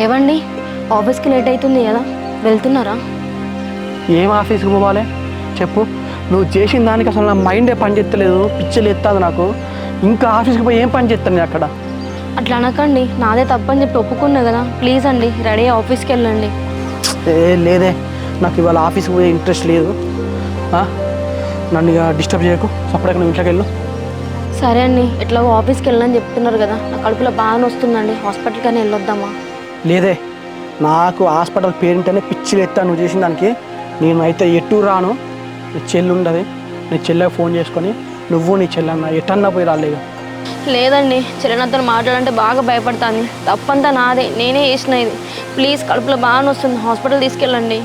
ఏవండి ఆఫీస్కి లేట్ అవుతుంది కదా, వెళ్తున్నారా? ఏం ఆఫీస్కి పోవాలి చెప్పు? నువ్వు చేసిన దానికి అసలు నా మైండే పని చేస్తలేదు, పిచ్చలు ఎత్తాదు నాకు. ఇంకా ఆఫీస్కి పోయి ఏం పని చేస్తాను నేను అక్కడ? అట్లా అనకండి, నాదే తప్పని చెప్పి ఒప్పుకున్నా కదా. ప్లీజ్ అండి, రెడీ ఆఫీస్కి వెళ్ళండి. లేదే, నాకు ఇవాళ ఆఫీస్కి పోయే ఇంట్రెస్ట్ లేదు. నన్ను ఇక డిస్టర్బ్ చేయకు, సపరేట్గా నువ్వు ఇంట్లోకి వెళ్ళు. సరే అండి, ఎట్లాగో ఆఫీస్కి వెళ్ళని చెప్తున్నారు కదా, నా కడుపులో బాగా వస్తుందండి, హాస్పిటల్కి అని వెళ్ళొద్దామా? లేదే, నాకు హాస్పిటల్ పేరింటనే పిచ్చిలు ఎత్తాను నువ్వు చేసిన దానికి. నేను అయితే ఎటు రాను. నీ చెల్లి ఉండదు, నీ చెల్లెకి ఫోన్ చేసుకొని నువ్వు నీ చెల్లెన్న ఎటన్నా పోయి రాలేగా. లేదండి, చెల్లెనతో మాట్లాడంటే బాగా భయపడతాను. తప్పంతా నాదే, నేనే చేసిన ఇది. ప్లీజ్, కడుపులో బాగా వస్తుంది, హాస్పిటల్ తీసుకెళ్ళండి.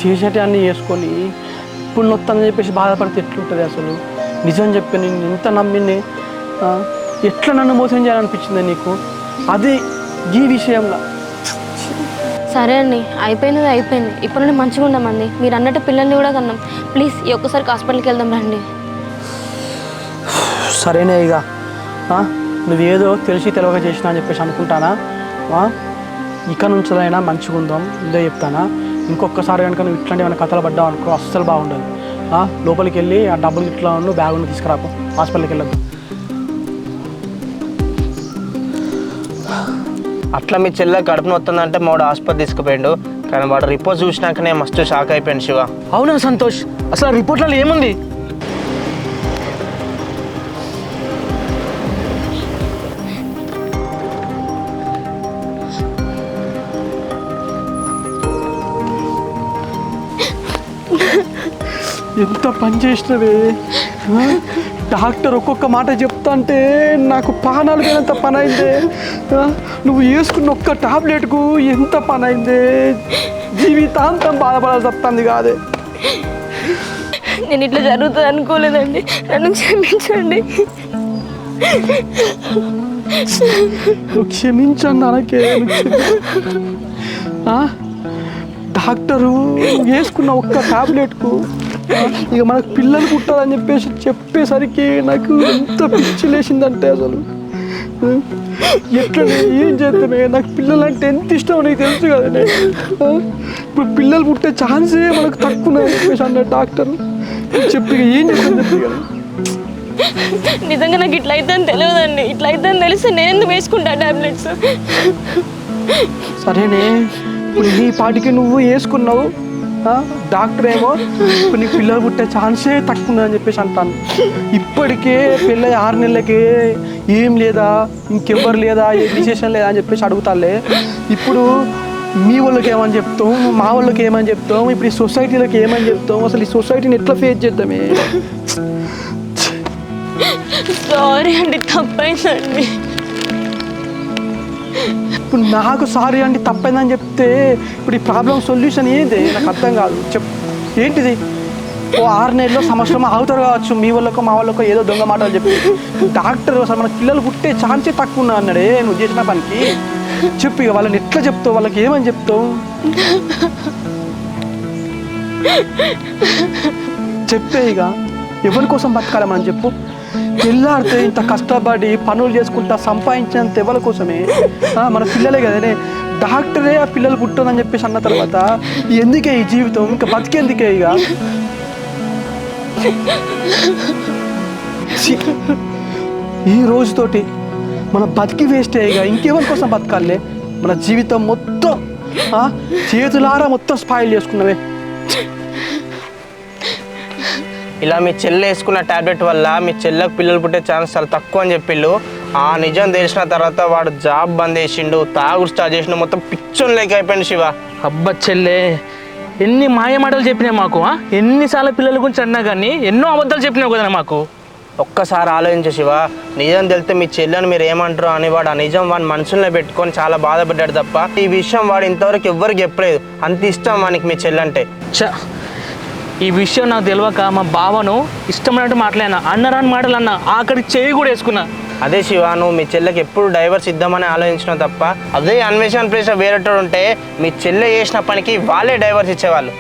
చేసేటి అన్నీ చేసుకొని ఇప్పుడు నొత్తానని చెప్పేసి బాధపడితే ఎట్లుంటుంది అసలు? నిజం చెప్పి నేను ఎంత నమ్మిని ఎట్లా నన్ను మోసం చేయాలనిపించింది నీకు? అది ఈ విషయంలో. సరే అండి, అయిపోయింది అయిపోయింది. ఇప్పుడు నుండి మంచిగా ఉండమండి. మీరు అన్నట్టు పిల్లల్ని కూడా కన్నాం. ప్లీజ్, ఈ ఒక్కసారికి హాస్పిటల్కి వెళ్దాం రండి. సరేనే, ఇక నువ్వేదో తెలిసి తెలియక చేసినా అని చెప్పేసి అనుకుంటానా? ఇక నుంచైనా మంచిగా ఉందాం ఇదో చెప్తానా. ఇంకొకసారి కనుక నువ్వు ఇట్లాంటి ఏమైనా కథలు పడ్డావు అనుకో అస్సలు బాగుండదు. లోపలికి వెళ్ళి ఆ డబ్బులు ఇట్లా ఉన్న బ్యాగును తీసుకురాకు, హాస్పిటల్కి వెళ్ళొద్దు. అట్లా మీ చెల్లె కడుపున వస్తుందంటే మావాడు హాస్పిటల్ తీసుకుపోయాడు. కానీ వాడు రిపోర్ట్ చూసినాకనే మస్తు షాక్ అయిపోయాడు శివ. అవునా సంతోష్, అసలు ఆ రిపోర్ట్లలో ఏముంది? ఎంత పని చేసినవే! డాక్టర్ ఒక్కొక్క మాట చెప్తా అంటే నాకు పానాలు ఎంత పని అయిందే. నువ్వు వేసుకున్న ఒక్క టాబ్లెట్కు ఎంత పని అయిందే. జీవితాంతం బాధపడాల్సి వస్తుంది కాదే. నేను ఇట్లా జరుగుతుంది అనుకోలేదండి, నన్ను క్షమించండి. నువ్వు క్షమించండి అనకే. డాక్టరు వేసుకున్న ఒక్క టాబ్లెట్కు ఇక మనకు పిల్లలు పుట్టాలని చెప్పేసరికి నాకు ఎంత పిచ్చి లేచిందంటే అసలు ఎట్లా ఏం చేద్దామే. నాకు పిల్లలంటే ఎంత ఇష్టం నీకు తెలుసు కదనే. ఇప్పుడు పిల్లలు పుట్టే ఛాన్సే మనకు తక్కువ అని చెప్పేసి అన్న డాక్టర్ చెప్పి ఏం చేస్తాను చెప్పి కదా. నిజంగా నాకు ఇట్లా అయిద్దని తెలియదండి. ఇట్లా అయిద్దని తెలిస్తే నేను ఎందుకు వేసుకుంటా టాబ్లెట్స్? సరేనే, ఇప్పుడు నీ పాటికి నువ్వు వేసుకున్నావు, డాక్టర్ ఏమో ఇప్పుడు నీకు పిల్లలు పుట్టే ఛాన్సే తక్కువ అని చెప్పేసి అంటాను. ఇప్పటికే పిల్ల 6 నెలలకే ఏం లేదా, ఇంకెవ్వరు లేదా, ఏ విశేషం లేదా అని చెప్పేసి అడుగుతాలే. ఇప్పుడు మీ వాళ్ళకి ఏమని చెప్తాం, మా వాళ్ళకి ఏమని చెప్తాం, ఇప్పుడు ఈ సొసైటీలోకి ఏమని చెప్తాం? అసలు ఈ సొసైటీని ఎట్లా ఫేస్ చేద్దామే? సారీ అండి, తప్పైందండి. ఇప్పుడు నాకు సారీ అండి తప్పైందని చెప్తే ఇప్పుడు ఈ ప్రాబ్లం సొల్యూషన్ ఏంటి నాకు అర్థం కాదు. ఏంటిది? 6 నెలల్లో సంవత్సరం అవుతారు కావచ్చు, మీ వాళ్ళకో మా వాళ్ళకో ఏదో దొంగ మాటలు చెప్పి డాక్టర్ అసలు మన పిల్లలు పుట్టే ఛాన్సే తక్కువ అన్నాడే నువ్వు చేసిన పనికి. చెప్పు ఇక వాళ్ళని ఎట్లా చెప్తావు, వాళ్ళకి ఏమని చెప్తావు? చెప్పే ఇక ఎవరి కోసం బతకాలి మనం చెప్పు. పిల్లాడితే ఇంత కష్టపడి పనులు చేసుకుంటా సంపాదించినంత ఎవరి కోసమే? మన పిల్లలే కదనే. డాక్టరే ఆ పిల్లలు పుట్టదని చెప్పేసి అన్న తర్వాత ఎందుకే ఈ జీవితం, ఇంకా బతికేందుకే? ఇక ఈ రోజుతోటి మన బతికి వేస్టే. ఇక ఇంకెవరి కోసం బతకాలే? మన జీవితం మొత్తం చేతులారా మొత్తం స్పాయిల్ చేసుకున్నవే. ఇలా మీ చెల్లె వేసుకున్న టాబ్లెట్ వల్ల మీ చెల్లెకు పిల్లలు పుట్టే ఛాన్స్ చాలా తక్కువ అని చెప్పిళ్ళు. ఆ నిజం తెలిసిన తర్వాత వాడు జాబ్ బంద్ చేసిండు, తాగుడు స్టార్ట్ చేసిండు, మొత్తం పిచ్చోని లెక్క అయిపోయింది శివ. అబ్బా చెల్లె, ఎన్ని మాయ మాటలు చెప్పినావు మాకు. ఎన్నిసార్లు పిల్లల గురించి అన్నా కానీ ఎన్నో అబద్ధాలు చెప్పినావు కదా మాకు. ఒక్కసారి ఆలోచించే శివ, నిజం తెలితే మీ చెల్లెని మీరు ఏమంటారు అని వాడు ఆ నిజం వాడిని మనసులో పెట్టుకొని చాలా బాధపడ్డాడు తప్ప ఈ విషయం వాడు ఇంతవరకు ఎవ్వరికి చెప్పలేదు. అంత ఇష్టం వానికి మీ చెల్లంటే. ఈ విషయం నాకు తెలియక మా బావను ఇష్టమైనట్టు మాట్లాడినా, అన్నరాని మాటలు అన్నా, ఆఖరికి చేయి కూడా వేసుకున్నా. అదే శివ, నువ్వు మీ చెల్లెకి ఎప్పుడు డైవర్స్ ఇద్దామని ఆలోచించినావు తప్ప అదే అన్వేషణ ప్లేస్ వేరేటోడు ఉంటే మీ చెల్లె చేసిన పనికి వాళ్ళే డైవర్స్ ఇచ్చేవాళ్ళు.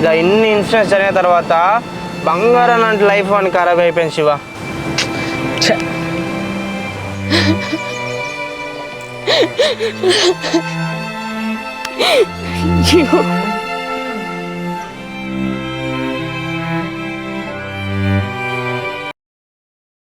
ఇలా ఇన్ని ఇన్సిడెంట్స్ జరిగిన తర్వాత బంగారం లాంటి లైఫ్ అని ఖరాబ్ అయిపోయింది శివ. అయ్యో